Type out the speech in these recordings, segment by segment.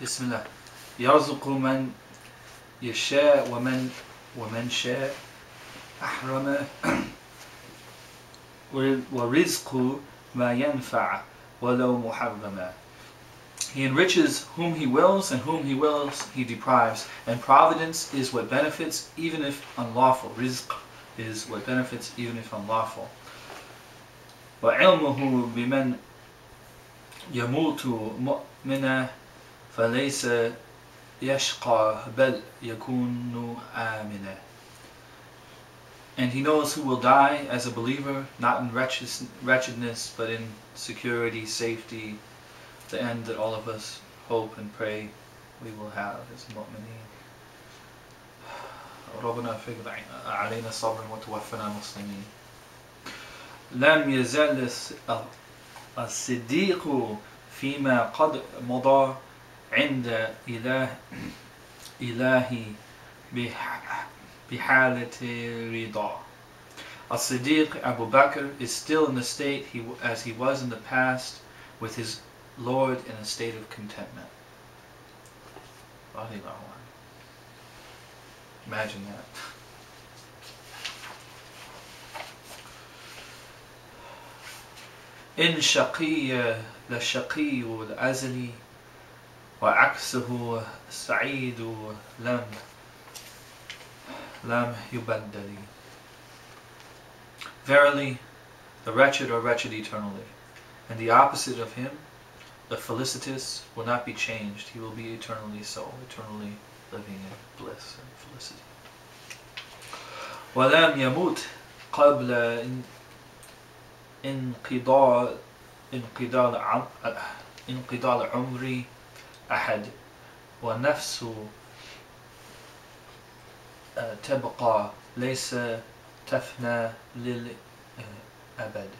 بسم الله. يرزق من يشاء ومن شاء أحرم ورزق ما ينفع ولو محرما. He enriches whom he wills, and whom he wills he deprives. And providence is what benefits even if unlawful. Rizq is what benefits even if unlawful. وعلمه بمن يموت مؤمنا فليس يشقى بل يكون آمنا. And he knows who will die as a believer, not in wretchedness, but in security, safety, the end that all of us hope and pray we will have as mu'mineen. ربنا افرغ علينا الصبر وتوفنا مسلمين. لم يزل الصديق فيما قد مضى عند إلهي بحالة رضا. As-Siddiq Abu Bakr is still in the state as he was in the past with his Lord in a state of contentment. Imagine that. إن شقي لشقي الأزلي وعكسه سعيد لم يبدل. Verily, the wretched are wretched eternally, and the opposite of him, the felicitous, will not be changed. He will be eternally so, eternally living in bliss and felicity. وَلَمْ يَمُوتْ قَبْلَ انقضاء عمري أحد ونفس تبقى ليس تفنى للأبد.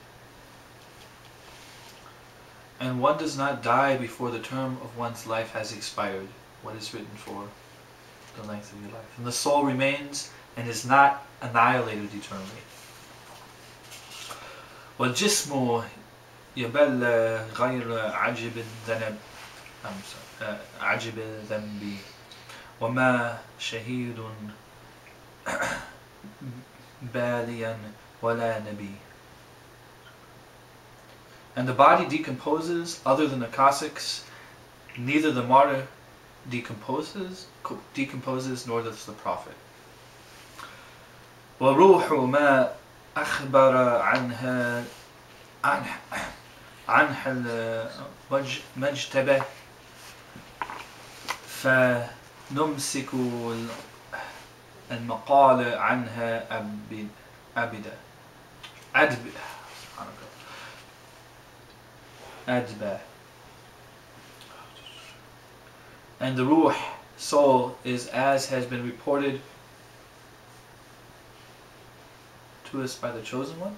And one does not die before the term of one's life has expired, what is written for the length of your life. And the soul remains and is not annihilated eternally. والجسم يبل غير عجب الذنب وما شهيد باليا ولا نبي. And the body decomposes other than the Cossacks, neither the martyr decomposes nor does the prophet. وروح ما أخبر عنها المجتبى فنمسك المقال عنها أبدا. And the ruh, soul, is as has been reported to us by the chosen one.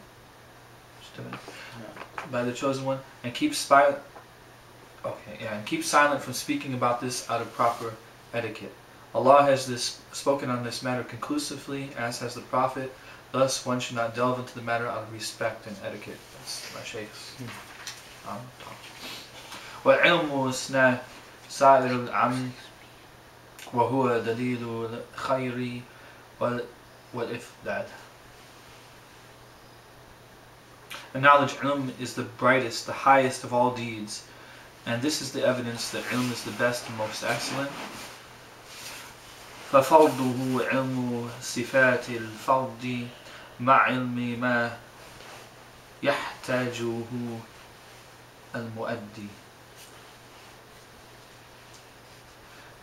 By the chosen one, and keep silent. And keep silent from speaking about this out of proper etiquette. Allah has spoken on this matter conclusively, as has the Prophet. Thus, one should not delve into the matter out of respect and etiquette. That's my sheikh's. وَالْعِلْمُ سَائِرُ الْعَمْ وَهُوَ دَلِيلُ الْخَيْرِ وَالْإِفْدَادِ. And knowledge, ilm, is the brightest, the highest of all deeds. And this is the evidence that ilm is the best and most excellent. فَفَرْضُهُ عِلْمُ صِفَاتِ الْفَرْضِ مَعْ عِلْمِ مَا يَحْتَاجُهُ الْمُؤَدِّي.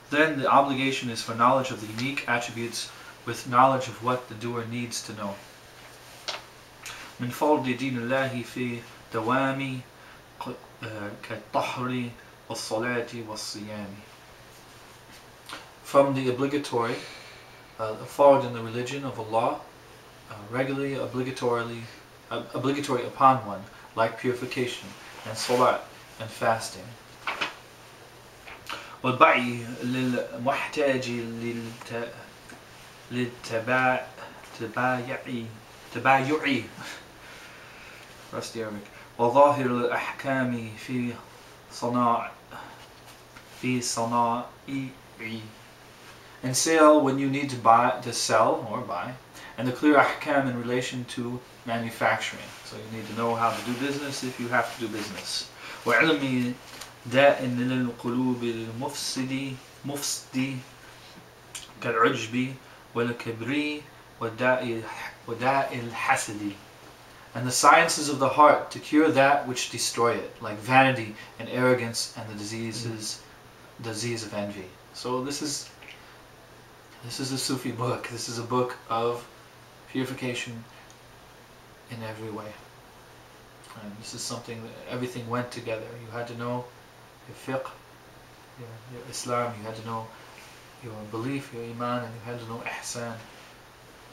Then the obligation is for knowledge of the unique attributes with knowledge of what the doer needs to know. من فرض دين الله في دوام كالطهر والصلاة والصيام. From the obligatory, fard in the religion of Allah, regularly, obligatory upon one, like purification and salat and fasting. والبعي للمحتاج للتبايع Rusty Arabic. وظاهر الأحكام في صناعة في صنائع. And sale when you need to sell or buy. And the clear ahkam in relation to manufacturing. So you need to know how to do business if you have to do business. وعلم داء للقلوب المفسد كالعجب والكبر وداء الحسد. And the sciences of the heart to cure that which destroy it, like vanity and arrogance and the disease of envy. So this is a Sufi book. This is a book of purification in every way. And this is something that everything went together. You had to know your fiqh, your Islam, you had to know your belief, your iman, and you had to know ihsan,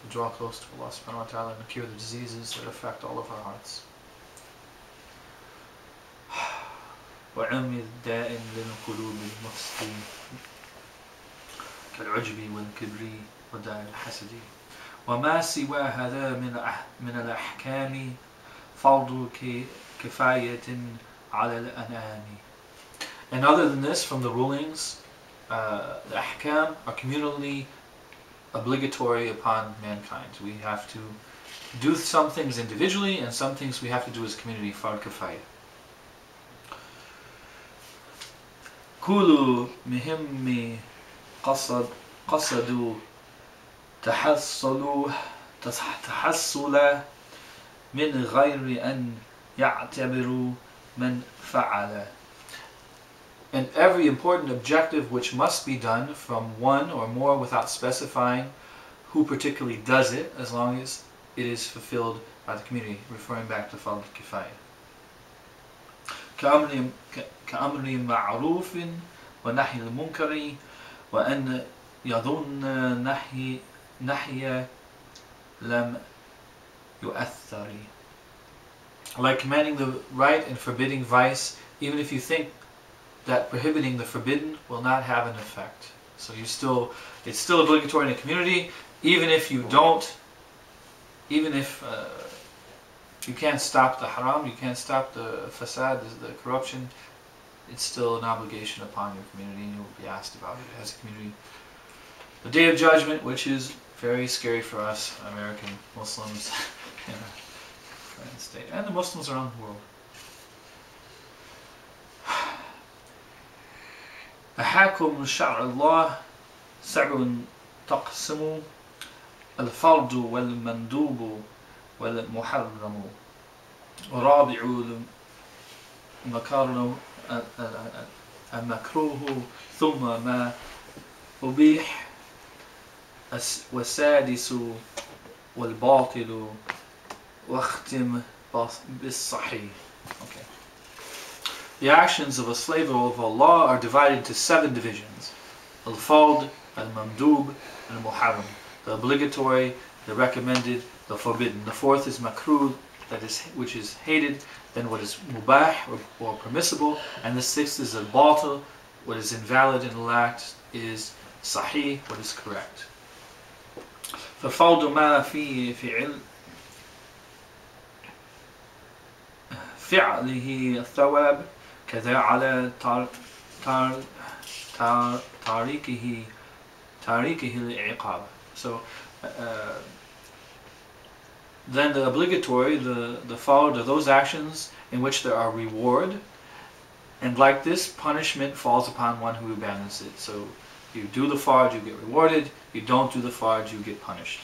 to draw close to Allah subhanahu wa ta'ala and cure the diseases that affect all of our hearts. وعم داء للقلوب المفسد كالعجب والكبر وداء الحسد وما سوى هذا من الأحكام فرض كفاية على الأنام. And other than this, from the rulings, the ahkam are communally obligatory upon mankind. We have to do some things individually, and some things we have to do as community, fard kifaya. كل مهم قصدوا تحصل من غير أن يعتبروا من فعل. And every important objective which must be done from one or more without specifying who particularly does it, as long as it is fulfilled by the community, referring back to Fard Kifaya. كأمر معروف ونحي المنكر وأن يظن نحي لم يؤثر. Like commanding the right and forbidding vice, even if you think that prohibiting the forbidden will not have an effect. So it's still obligatory in a community, even if you don't, even if you can't stop the haram, you can't stop the fasad, the corruption, it's still an obligation upon your community, and you will be asked about it as a community. The Day of Judgment, which is very scary for us American Muslims in a foreign state, and the Muslims around the world. أحاكم شرع الله سبع تقسم الفرض والمندوب والمحرم ورابع المكروه ثم ما أبيح والسادس والباطل واختم بالصحيح. Okay. The actions of a slave of Allah are divided into 7 divisions: al-fard, al-mamdub, al-muharram, the obligatory, the recommended, the forbidden. The 4th is makruh, which is hated, then what is mubah or permissible, and the 6th is al-batil, what is invalid in the act is sahih, what is correct. فَفَرْضُ مَا فِي فعله الثواب كذا على تاريكه العقاب. So then the obligatory, the fard, are those actions in which there are reward, and like this, punishment falls upon one who abandons it. So you do the fard, you get rewarded. You don't do the fard, you get punished.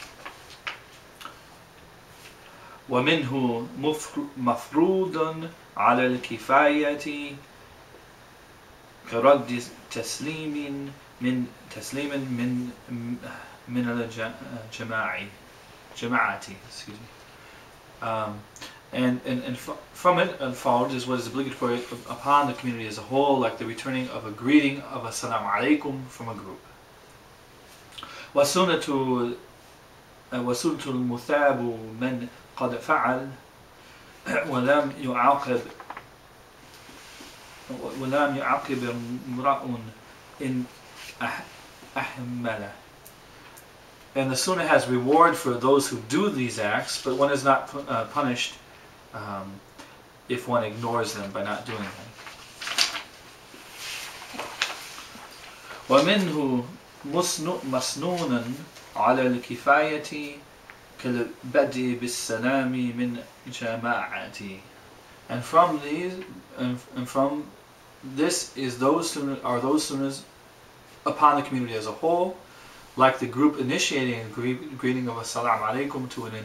ومنه مفروض على الكفاية كرد تسليم من الجماعة. Excuse me. And from it, al-fard is what is obligatory upon the community as a whole, like the returning of a greeting of assalamu alaikum from a group. وسنة المثاب من قد فعل ولم يعاقب امرأ إن أحمل. And the sunnah has reward for those who do these acts, but one is not punished if one ignores them by not doing them. ومنه مسنونا على الكفاية كالبدء بالسلام من جماعة. And from this is those sunnahs upon the community as a whole, like the group initiating a greeting of Assalamu alaikum to an individual.